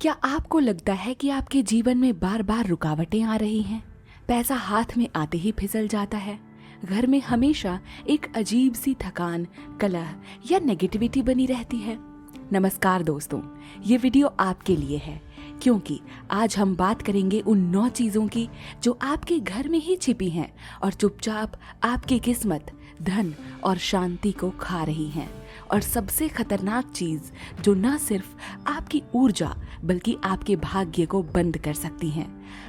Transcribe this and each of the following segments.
क्या आपको लगता है कि आपके जीवन में बार बार रुकावटें आ रही हैं? पैसा हाथ में आते ही फिसल जाता है। घर में हमेशा एक अजीब सी थकान, कलह या नेगेटिविटी बनी रहती है। नमस्कार दोस्तों, ये वीडियो आपके लिए है क्योंकि आज हम बात करेंगे उन 9 चीजों की जो आपके घर में ही छिपी हैं और चुपचाप आपकी किस्मत, धन और शांति को खा रही हैं। और सबसे खतरनाक चीज जो न सिर्फ आपकी ऊर्जा बल्कि आपके भाग्य को बंद कर सकती हैं,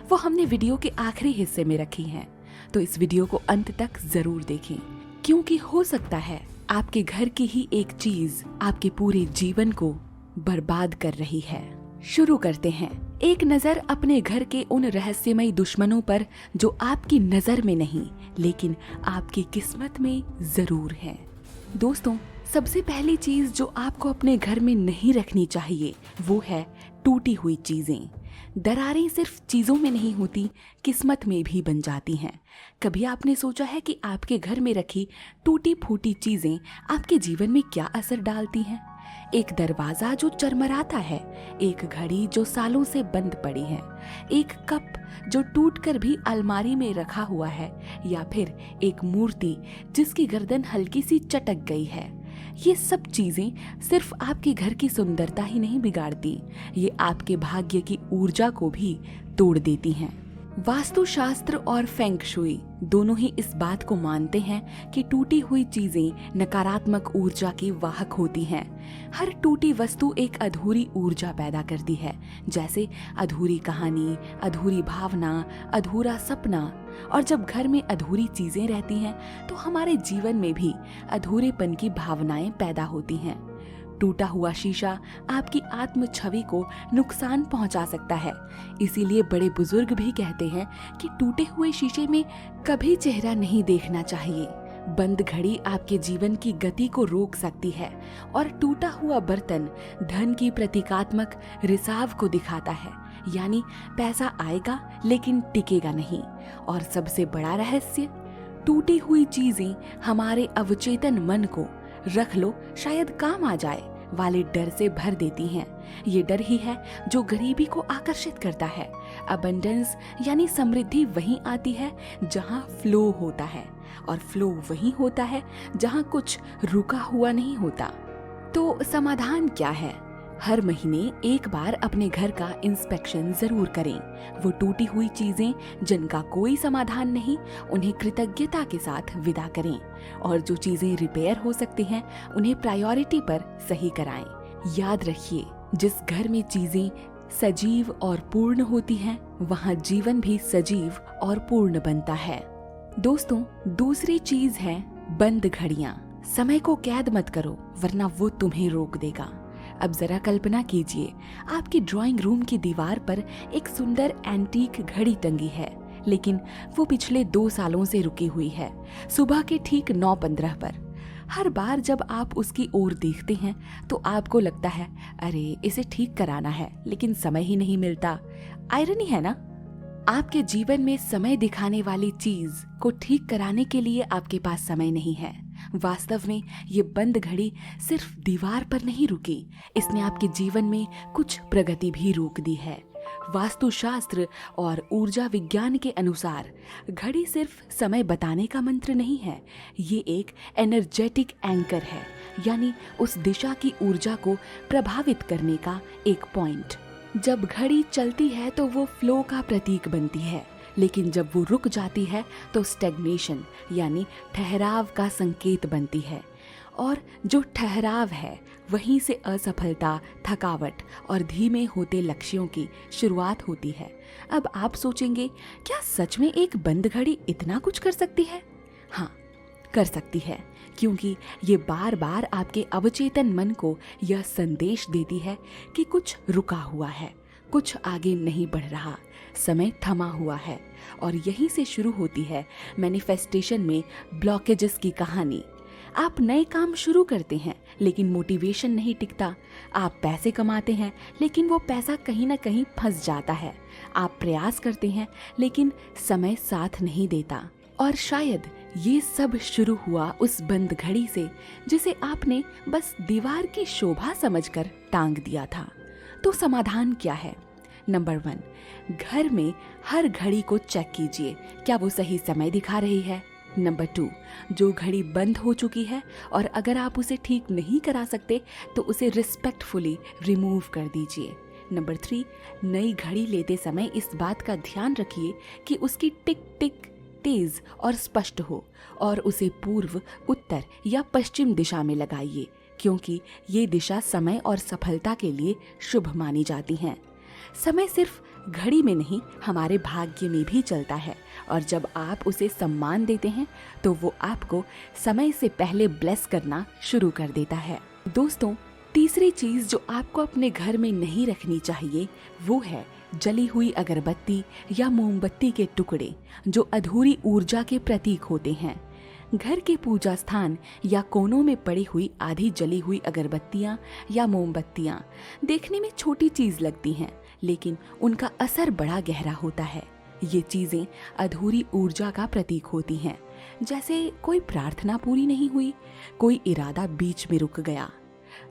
वो हमने वीडियो के आखिरी हिस्से में रखी हैं। तो इस वीडियो को अंत तक जरूर देखें क्योंकि हो सकता है आपके घर की ही एक चीज आपके पूरे जीवन को बर्बाद कर रही है। शुरू करते हैं एक नजर अपने घर के उन रहस्यमयी दुश्मनों पर जो आपकी नजर में नहीं लेकिन आपकी किस्मत में जरूर है। दोस्तों, सबसे पहली चीज जो आपको अपने घर में नहीं रखनी चाहिए वो है टूटी हुई चीजें। दरारें सिर्फ चीजों में नहीं होती, किस्मत में भी बन जाती हैं। कभी आपने सोचा है कि आपके घर में रखी टूटी फूटी चीजें आपके जीवन में क्या असर डालती हैं? एक दरवाजा जो चरमराता है, एक घड़ी जो सालों से बंद पड़ी है, एक कप जो टूटकर भी अलमारी में रखा हुआ है, या फिर एक मूर्ति जिसकी गर्दन हल्की सी चटक गई है। ये सब चीजें सिर्फ आपके घर की सुंदरता ही नहीं बिगाड़ती, ये आपके भाग्य की ऊर्जा को भी तोड़ देती हैं। वास्तुशास्त्र और फेंग शुई दोनों ही इस बात को मानते हैं कि टूटी हुई चीजें नकारात्मक ऊर्जा की वाहक होती हैं। हर टूटी वस्तु एक अधूरी ऊर्जा पैदा करती है, जैसे अधूरी कहानी, अधूरी भावना, अधूरा सपना। और जब घर में अधूरी चीजें रहती हैं तो हमारे जीवन में भी अधूरेपन की भावनाएं पैदा होती हैं। टूटा हुआ शीशा आपकी आत्म छवि को नुकसान पहुंचा सकता है। इसीलिए बड़े बुजुर्ग भी कहते हैं कि टूटे हुए शीशे में कभी चेहरा नहीं देखना चाहिए। बंद घड़ी आपके जीवन की गति को रोक सकती है और टूटा हुआ बर्तन धन की प्रतीकात्मक रिसाव को दिखाता है, यानी पैसा आएगा लेकिन टिकेगा नहीं। और सबसे बड़ा रहस्य, टूटी हुई चीजें हमारे अवचेतन मन को रख लो शायद काम आ जाए वाले डर से भर देती हैं। ये डर ही है जो गरीबी को आकर्षित करता है। अबंडेंस यानी समृद्धि वहीं आती है जहां फ्लो होता है, और फ्लो वहीं होता है जहां कुछ रुका हुआ नहीं होता। तो समाधान क्या है? हर महीने एक बार अपने घर का इंस्पेक्शन जरूर करें। वो टूटी हुई चीजें जिनका कोई समाधान नहीं, उन्हें कृतज्ञता के साथ विदा करें। और जो चीजें रिपेयर हो सकती हैं उन्हें प्रायोरिटी पर सही कराएं। याद रखिए, जिस घर में चीजें सजीव और पूर्ण होती हैं वहाँ जीवन भी सजीव और पूर्ण बनता है। दोस्तों, दूसरी चीज है बंद घड़ियां। समय को कैद मत करो वरना वो तुम्हें रोक देगा। अब जरा कल्पना कीजिए, आपकी ड्राइंग रूम की दीवार पर एक सुंदर एंटीक घड़ी टंगी है, लेकिन वो पिछले 2 सालों से रुकी हुई है, सुबह के ठीक 9:15 पर। हर बार जब आप उसकी ओर देखते हैं तो आपको लगता है अरे इसे ठीक कराना है, लेकिन समय ही नहीं मिलता। आयरनी है ना? आपके जीवन में समय दिखाने वाली चीज को ठीक कराने के लिए आपके पास समय नहीं है। वास्तव में ये बंद घड़ी सिर्फ दीवार पर नहीं रुकी, इसने आपके जीवन में कुछ प्रगति भी रोक दी है। वास्तुशास्त्र और ऊर्जा विज्ञान के अनुसार घड़ी सिर्फ समय बताने का मंत्र नहीं है, ये एक एनर्जेटिक एंकर है, यानी उस दिशा की ऊर्जा को प्रभावित करने का एक पॉइंट। जब घड़ी चलती है तो वो फ्लो का प्रतीक बनती है, लेकिन जब वो रुक जाती है तो स्टैग्नेशन यानी ठहराव का संकेत बनती है। और जो ठहराव है वहीं से असफलता, थकावट और धीमे होते लक्ष्यों की शुरुआत होती है। अब आप सोचेंगे, क्या सच में एक बंद घड़ी इतना कुछ कर सकती है? हाँ, कर सकती है, क्योंकि ये बार बार आपके अवचेतन मन को यह संदेश देती है कि कुछ रुका हुआ है, कुछ आगे नहीं बढ़ रहा, समय थमा हुआ है। और यहीं से शुरू होती है मैनिफेस्टेशन में ब्लॉकेजेस की कहानी। आप नए काम शुरू करते हैं लेकिन मोटिवेशन नहीं टिकता। आप पैसे कमाते हैं लेकिन वो पैसा कहीं ना कहीं फंस जाता है। आप प्रयास करते हैं लेकिन समय साथ नहीं देता। और शायद ये सब शुरू हुआ उस बंद घड़ी से जिसे आपने बस दीवार की शोभा समझकर टांग दिया था। तो समाधान क्या है? नंबर 1, घर में हर घड़ी को चेक कीजिए, क्या वो सही समय दिखा रही है। नंबर 2, जो घड़ी बंद हो चुकी है और अगर आप उसे ठीक नहीं करा सकते तो उसे रिस्पेक्टफुली रिमूव कर दीजिए। नंबर 3, नई घड़ी लेते समय इस बात का ध्यान रखिए कि उसकी टिक टिक तेज और स्पष्ट हो और उसे पूर्व, उत्तर या पश्चिम दिशा में लगाइए, क्योंकि ये दिशा समय और सफलता के लिए शुभ मानी जाती हैं। समय सिर्फ घड़ी में नहीं, हमारे भाग्य में भी चलता है और जब आप उसे सम्मान देते हैं तो वो आपको समय से पहले ब्लेस करना शुरू कर देता है। दोस्तों, तीसरी चीज जो आपको अपने घर में नहीं रखनी चाहिए वो है जली हुई अगरबत्ती या मोमबत्ती के टुकड़े, जो अधूरी ऊर्जा के प्रतीक होते हैं। घर के पूजा स्थान या कोनों में पड़ी हुई आधी जली हुई अगरबत्तियां या मोमबत्तियां देखने में छोटी चीज लगती हैं, लेकिन उनका असर बड़ा गहरा होता है। ये चीजें अधूरी ऊर्जा का प्रतीक होती हैं, जैसे कोई प्रार्थना पूरी नहीं हुई, कोई इरादा बीच में रुक गया।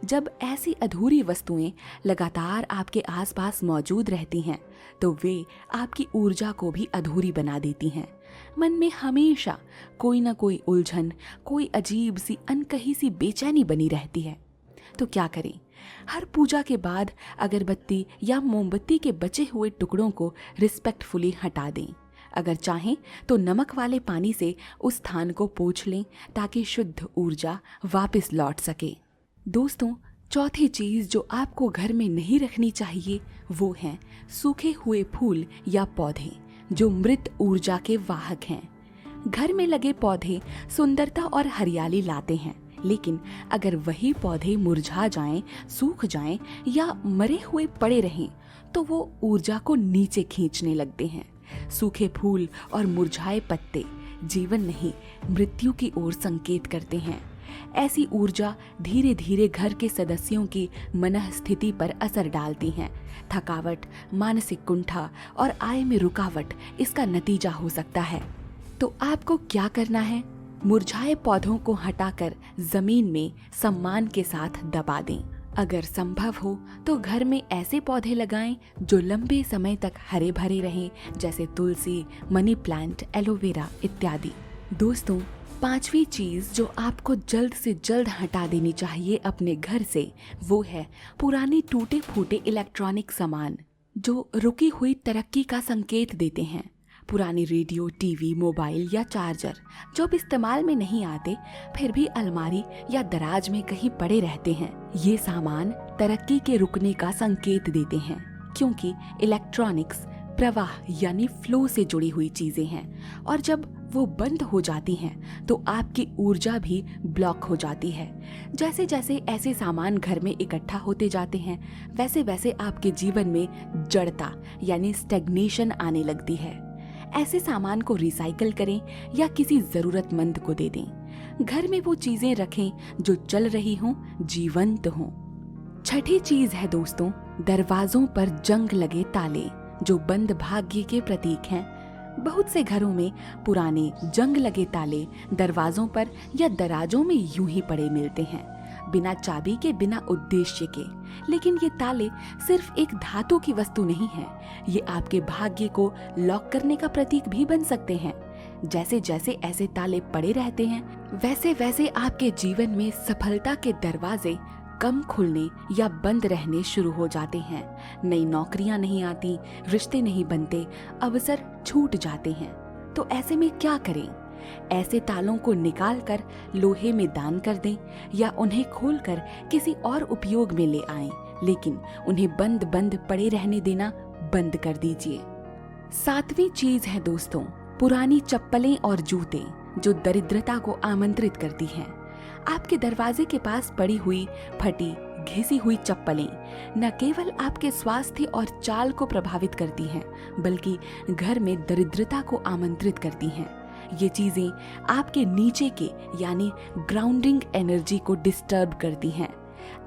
जब ऐसी अधूरी वस्तुएं लगातार आपके आसपास मौजूद रहती हैं, तो वे आपकी ऊर्जा को भी अधूरी बना देती हैं। मन में हमेशा कोई ना कोई उलझन, कोई अजीब सी अनकही सी बेचैनी बनी रहती है। तो क्या करें? हर पूजा के बाद अगरबत्ती या मोमबत्ती के बचे हुए टुकड़ों को रिस्पेक्टफुली हटा दें। अगर चाहें तो नमक वाले पानी से उस स्थान को पोंछ लें ताकि शुद्ध ऊर्जा वापस लौट सके। दोस्तों, चौथी चीज जो आपको घर में नहीं रखनी चाहिए वो हैं सूखे हुए फूल या पौधे जो मृत ऊर्जा के वाहक हैं। घर में लगे पौधे सुंदरता और हरियाली लाते हैं, लेकिन अगर वही पौधे मुरझा जाएं, सूख जाएं या मरे हुए पड़े रहें तो वो ऊर्जा को नीचे खींचने लगते हैं। सूखे फूल और मुरझाए पत्ते जीवन नहीं, मृत्यु की ओर संकेत करते हैं। ऐसी ऊर्जा धीरे धीरे घर के सदस्यों की मनःस्थिति पर असर डालती हैं। थकावट, मानसिक कुंठा और आय में रुकावट इसका नतीजा हो सकता है। तो आपको क्या करना है? मुरझाए पौधों को हटाकर जमीन में सम्मान के साथ दबा दें। अगर संभव हो तो घर में ऐसे पौधे लगाएं जो लंबे समय तक हरे भरे रहें, जैसे तुलसी, मनी प्लांट, एलोवेरा इत्यादि। दोस्तों, पांचवी चीज जो आपको जल्द से जल्द हटा देनी चाहिए अपने घर से वो है पुराने टूटे फूटे इलेक्ट्रॉनिक सामान जो रुकी हुई तरक्की का संकेत देते हैं। पुरानी रेडियो, टीवी, मोबाइल या चार्जर जो अब इस्तेमाल में नहीं आते फिर भी अलमारी या दराज में कहीं पड़े रहते हैं। ये सामान तरक्की के रुकने का संकेत देते हैं, क्योंकि इलेक्ट्रॉनिक्स प्रवाह यानी फ्लो से जुड़ी हुई चीजें हैं और जब वो बंद हो जाती हैं तो आपकी ऊर्जा भी ब्लॉक हो जाती है। जैसे जैसे ऐसे सामान घर में इकट्ठा होते जाते हैं वैसे वैसे आपके जीवन में जड़ता यानी स्टैग्नेशन आने लगती है। ऐसे सामान को रिसाइकल करें या किसी जरूरतमंद को दे दें। घर में वो चीजें रखें जो चल रही हों, जीवंत हों। छठी चीज है दोस्तों, दरवाजों पर जंग लगे ताले जो बंद भाग्य के प्रतीक हैं। बहुत से घरों में पुराने जंग लगे ताले दरवाजों पर या दराजों में यूं ही पड़े मिलते हैं, बिना चाबी के, बिना उद्देश्य के। लेकिन ये ताले सिर्फ एक धातु की वस्तु नहीं है, ये आपके भाग्य को लॉक करने का प्रतीक भी बन सकते हैं। जैसे जैसे ऐसे ताले पड़े रहते हैं वैसे वैसे आपके जीवन में सफलता के दरवाजे कम खुलने या बंद रहने शुरू हो जाते हैं। नई नौकरियां नहीं आती, रिश्ते नहीं बनते, अवसर छूट जाते हैं। तो ऐसे में क्या करें? ऐसे तालों को निकालकर लोहे में दान कर दें या उन्हें खोलकर किसी और उपयोग में ले आएं, लेकिन उन्हें बंद बंद पड़े रहने देना बंद कर दीजिए। सातवीं चीज है दोस्तों, पुरानी चप्पलें और जूते जो दरिद्रता को आमंत्रित करती हैं। आपके दरवाजे के पास पड़ी हुई फटी घिसी हुई चप्पलें न केवल आपके स्वास्थ्य और चाल को प्रभावित करती हैं, बल्कि घर में दरिद्रता को आमंत्रित करती हैं। ये चीजें आपके नीचे के यानी ग्राउंडिंग एनर्जी को डिस्टर्ब करती हैं।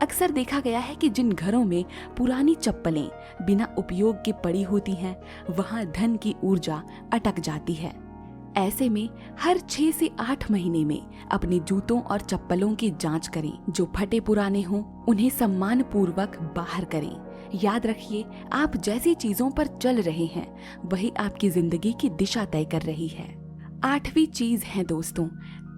अक्सर देखा गया है कि जिन घरों में पुरानी चप्पलें बिना उपयोग के पड़ी होती हैं, वहां धन की ऊर्जा अटक जाती है। ऐसे में हर 6 से 8 महीने में अपने जूतों और चप्पलों की जांच करें। जो फटे पुराने हों उन्हें सम्मान पूर्वक बाहर करें याद रखिए, आप जैसी चीजों पर चल रहे हैं वही आपकी जिंदगी की दिशा तय कर रही है। 8वीं चीज है दोस्तों,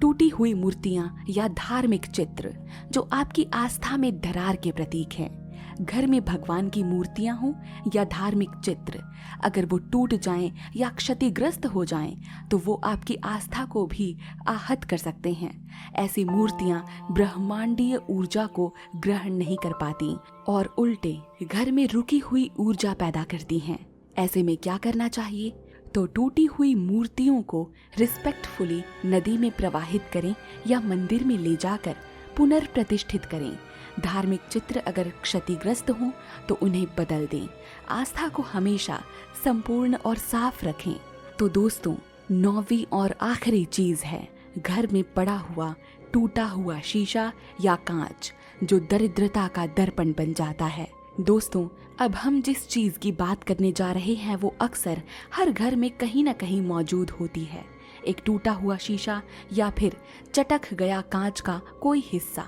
टूटी हुई मूर्तियां या धार्मिक चित्र जो आपकी आस्था में दरार के प्रतीक हैं। घर में भगवान की मूर्तियां हों या धार्मिक चित्र, अगर वो टूट जाएं या क्षतिग्रस्त हो जाएं तो वो आपकी आस्था को भी आहत कर सकते हैं। ऐसी मूर्तियां ब्रह्मांडीय ऊर्जा को ग्रहण नहीं कर पाती और उल्टे घर में रुकी हुई ऊर्जा पैदा करती हैं। ऐसे में क्या करना चाहिए? तो टूटी हुई मूर्तियों को रिस्पेक्टफुली नदी में प्रवाहित करें या मंदिर में ले जाकर पुनर्प्रतिष्ठित करें। धार्मिक चित्र अगर क्षतिग्रस्त हों तो उन्हें बदल दें। आस्था को हमेशा संपूर्ण और साफ रखें। तो दोस्तों, 9वीं और आखिरी चीज है घर में पड़ा हुआ टूटा हुआ शीशा या कांच जो दरिद्रता का दर्पण बन जाता है। दोस्तों, अब हम जिस चीज की बात करने जा रहे हैं वो अक्सर हर घर में कहीं ना कहीं मौजूद होती है। एक टूटा हुआ शीशा या फिर चटक गया कांच का कोई हिस्सा,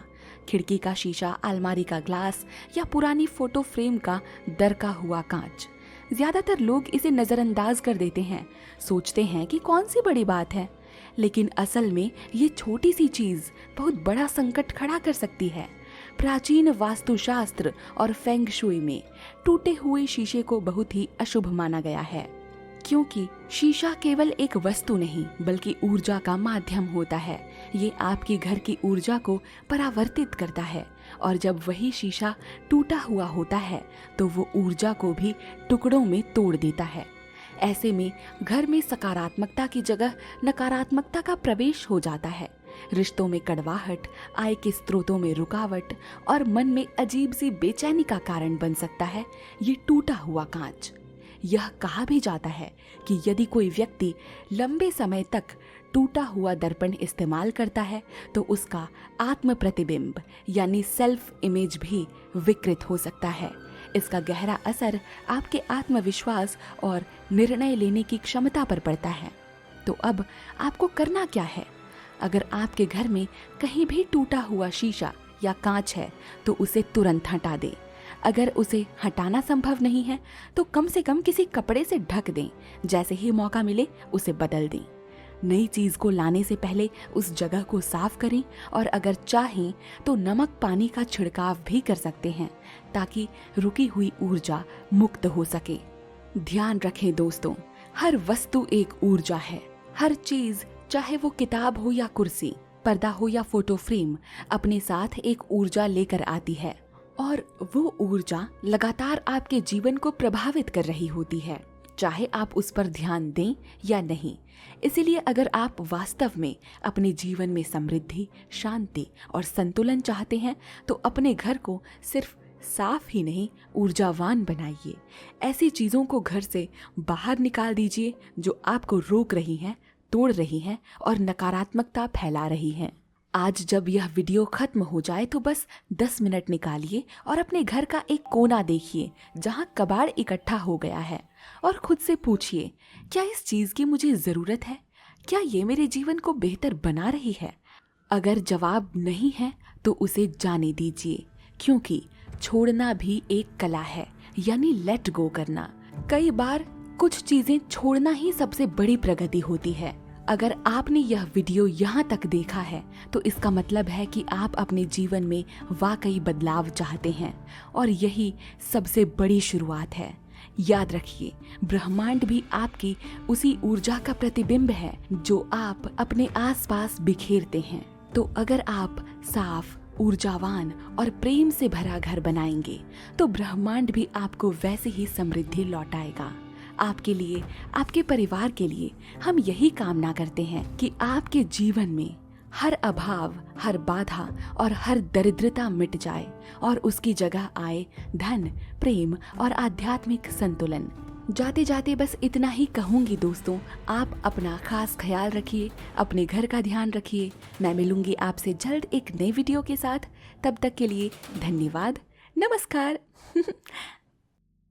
खिड़की का शीशा, अलमारी का ग्लास या पुरानी फोटो फ्रेम का दरका हुआ कांच। ज्यादातर लोग इसे नजरअंदाज कर देते हैं, सोचते हैं कि कौन सी बड़ी बात है, लेकिन असल में ये छोटी सी चीज बहुत बड़ा संकट खड़ा कर सकती है। प्राचीन वास्तुशास्त्र और फेंग शुई में टूटे हुए शीशे को बहुत ही अशुभ माना गया है, क्योंकि शीशा केवल एक वस्तु नहीं बल्कि ऊर्जा का माध्यम होता है। ये आपके घर की ऊर्जा को परावर्तित करता है और जब वही शीशा टूटा हुआ होता है तो वो ऊर्जा को भी टुकड़ों में तोड़ देता है। ऐसे में घर में सकारात्मकता की जगह नकारात्मकता का प्रवेश हो जाता है। रिश्तों में कड़वाहट, आय के स्रोतों में रुकावट और मन में अजीब सी बेचैनी का कारण बन सकता है ये टूटा हुआ कांच। यह कहा भी जाता है कि यदि कोई व्यक्ति लंबे समय तक टूटा हुआ दर्पण इस्तेमाल करता है तो उसका आत्म प्रतिबिंब यानी सेल्फ इमेज भी विकृत हो सकता है। इसका गहरा असर आपके आत्मविश्वास और निर्णय लेने की क्षमता पर पड़ता है। तो अब आपको करना क्या है? अगर आपके घर में कहीं भी टूटा हुआ शीशा या कांच है तो उसे तुरंत हटा दें। अगर उसे हटाना संभव नहीं है तो कम से कम किसी कपड़े से ढक दें। जैसे ही मौका मिले उसे बदल दें। नई चीज को लाने से पहले उस जगह को साफ करें और अगर चाहें तो नमक पानी का छिड़काव भी कर सकते हैं ताकि रुकी हुई ऊर्जा मुक्त हो सके। ध्यान रखें दोस्तों, हर वस्तु एक ऊर्जा है। हर चीज, चाहे वो किताब हो या कुर्सी, पर्दा हो या फोटो फ्रेम, अपने साथ एक ऊर्जा लेकर आती है और वो ऊर्जा लगातार आपके जीवन को प्रभावित कर रही होती है, चाहे आप उस पर ध्यान दें या नहीं। इसीलिए अगर आप वास्तव में अपने जीवन में समृद्धि, शांति और संतुलन चाहते हैं तो अपने घर को सिर्फ साफ ही नहीं ऊर्जावान बनाइए। ऐसी चीजों को घर से बाहर निकाल दीजिए जो आपको रोक रही हैं, तोड़ रही हैं और नकारात्मकता फैला रही हैं। आज जब यह वीडियो खत्म हो जाए तो बस 10 मिनट निकालिए और अपने घर का एक कोना देखिए जहां कबाड़ इकट्ठा हो गया है और खुद से पूछिए, क्या इस चीज की मुझे जरूरत है? क्या ये मेरे जीवन को बेहतर बना रही है? अगर जवाब नहीं है तो उसे जाने दीजिए, क्योंकि छोड़ना भी एक कला है, यानी लेट गो करना। कई बार कुछ चीजें छोड़ना ही सबसे बड़ी प्रगति होती है। अगर आपने यह वीडियो यहाँ तक देखा है तो इसका मतलब है कि आप अपने जीवन में वाकई बदलाव चाहते हैं और यही सबसे बड़ी शुरुआत है। याद रखिए, ब्रह्मांड भी आपकी उसी ऊर्जा का प्रतिबिंब है जो आप अपने आसपास बिखेरते हैं। तो अगर आप साफ, ऊर्जावान और प्रेम से भरा घर बनाएंगे तो ब्रह्मांड भी आपको वैसे ही समृद्धि लौटाएगा। आपके लिए, आपके परिवार के लिए हम यही कामना करते हैं कि आपके जीवन में हर अभाव, हर बाधा और हर दरिद्रता मिट जाए और उसकी जगह आए धन, प्रेम और आध्यात्मिक संतुलन। जाते जाते बस इतना ही कहूंगी दोस्तों, आप अपना खास ख्याल रखिए, अपने घर का ध्यान रखिए। मैं मिलूंगी आपसे जल्द एक नए वीडियो के साथ। तब तक के लिए धन्यवाद, नमस्कार।